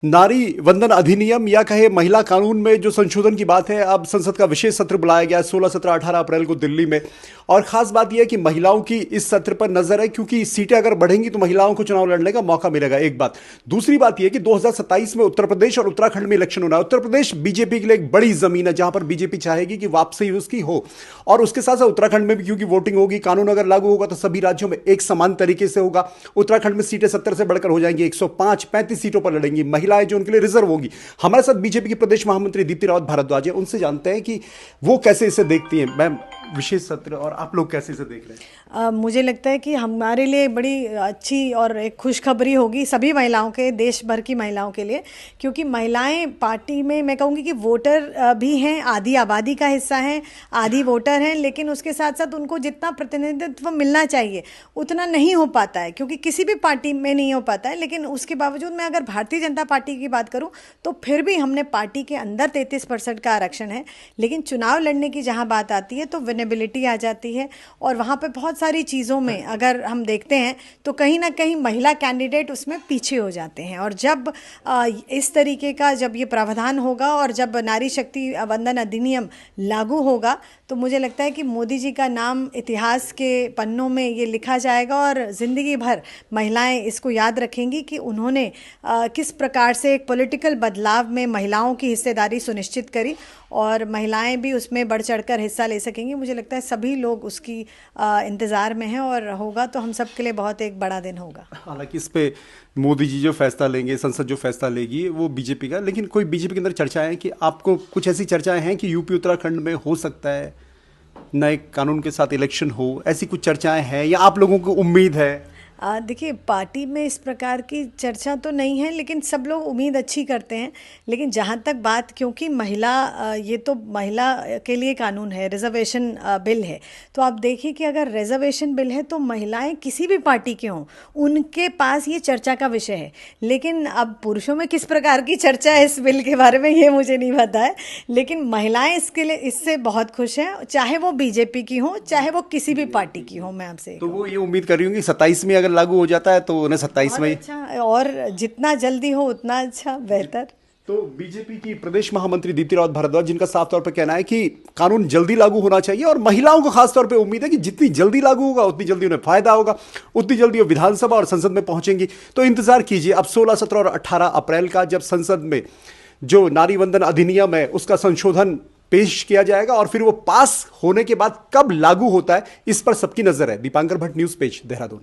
नारी वंदन अधिनियम या कहे महिला कानून में जो संशोधन की बात है, अब संसद का विशेष सत्र बुलाया गया 16, 17, 18 अप्रैल को दिल्ली में। और खास बात यह है कि महिलाओं की इस सत्र पर नजर है, क्योंकि सीटें अगर बढ़ेंगी तो महिलाओं को चुनाव लड़ने का मौका मिलेगा। एक बात। दूसरी बात यह कि 2027 में उत्तर प्रदेश और उत्तराखंड में इलेक्शन होना है। उत्तर प्रदेश बीजेपी के लिए एक बड़ी जमीन है, जहां पर बीजेपी चाहेगी कि वापसी उसकी हो, और उसके साथ साथ उत्तराखंड में भी, क्योंकि वोटिंग होगी, कानून अगर लागू होगा तो सभी राज्यों में एक समान तरीके से होगा। उत्तराखंड में सीटें 70 से बढ़कर हो जाएंगी 105, 35 सीटों पर लड़ेंगी महिलाएं, जो उनके लिए रिजर्व होगी। हमारे साथ बीजेपी की प्रदेश महामंत्री दीप्ति रावत भारद्वाज है, उनसे जानते हैं कि वो कैसे इसे देखती हैं। मैम, विशेष सत्र और आप लोग कैसे इसे देख रहे हैं? मुझे लगता है कि हमारे लिए बड़ी अच्छी और एक खुशखबरी होगी सभी महिलाओं के, देश भर की महिलाओं के लिए, क्योंकि महिलाएं पार्टी में, मैं कहूँगी कि वोटर भी हैं, आधी आबादी का हिस्सा हैं, आधी वोटर हैं, लेकिन उसके साथ साथ उनको जितना प्रतिनिधित्व मिलना चाहिए उतना नहीं हो पाता है, क्योंकि किसी भी पार्टी में नहीं हो पाता है। लेकिन उसके बावजूद मैं अगर भारतीय जनता पार्टी की बात करूँ तो फिर भी हमने पार्टी के अंदर 33% का आरक्षण है, लेकिन चुनाव लड़ने की जहाँ बात आती है तो विनेबिलिटी आ जाती है, और वहाँ पर बहुत सारी चीज़ों में अगर हम देखते हैं तो कहीं ना कहीं महिला कैंडिडेट उसमें पीछे हो जाते हैं। और जब इस तरीके का जब ये प्रावधान होगा और जब नारी शक्ति वंदन अधिनियम लागू होगा तो मुझे लगता है कि मोदी जी का नाम इतिहास के पन्नों में ये लिखा जाएगा, और ज़िंदगी भर महिलाएं इसको याद रखेंगी कि उन्होंने किस प्रकार से एक पॉलिटिकल बदलाव में महिलाओं की हिस्सेदारी सुनिश्चित करी, और महिलाएं भी उसमें बढ़ चढ़कर हिस्सा ले सकेंगी। मुझे लगता है सभी लोग उसकी इंतज़ार में हैं, और होगा तो हम सब के लिए बहुत एक बड़ा दिन होगा। हालांकि इस पे मोदी जी जो फैसला लेंगे, संसद जो फैसला लेगी, वो बीजेपी का, लेकिन कोई बीजेपी के अंदर चर्चाएं हैं कि आपको कुछ ऐसी चर्चाएं हैं कि यूपी उत्तराखंड में हो सकता है नए कानून के साथ इलेक्शन हो, ऐसी कुछ चर्चाएं हैं या आप लोगों को उम्मीद है? देखिए, पार्टी में इस प्रकार की चर्चा तो नहीं है, लेकिन सब लोग उम्मीद अच्छी करते हैं। लेकिन जहाँ तक बात, क्योंकि महिला ये तो महिला के लिए कानून है, रिजर्वेशन बिल है, तो आप देखिए कि अगर रिजर्वेशन बिल है तो महिलाएं किसी भी पार्टी के हों उनके पास ये चर्चा का विषय है। लेकिन अब पुरुषों में किस प्रकार की चर्चा है इस बिल के बारे में, ये मुझे नहीं पता है, लेकिन महिलाएं इसके लिए, इससे बहुत खुश हैं, चाहे वो बीजेपी की हो चाहे वो किसी भी पार्टी की हो। मैं आपसे तो वो ये उम्मीद कर रही हूँ कि 27 में अगर लागू हो जाता है तो उन्हें 27 में। अच्छा, और जितना जल्दी हो उतना अच्छा, बेहतर। तो बीजेपी की प्रदेश महामंत्री दीप्ति रावत भारद्वाज, जिनका साफ तौर पर कहना है कि कानून जल्दी लागू होना चाहिए, और महिलाओं को खास तौर पे उम्मीद है कि जितनी जल्दी लागू होगा उतनी जल्दी उन्हें फायदा होगा, उतनी जल्दी वो विधानसभा और संसद में पहुंचेंगी। तो इंतजार कीजिए अब 16, 17 और 18 अप्रैल का, जब संसद में जो नारी वंदन अधिनियम है उसका संशोधन पेश किया जाएगा, और फिर वो पास होने के बाद कब लागू होता है इस पर सबकी नजर है। Dipankar Bhatt, news page, Dehradun.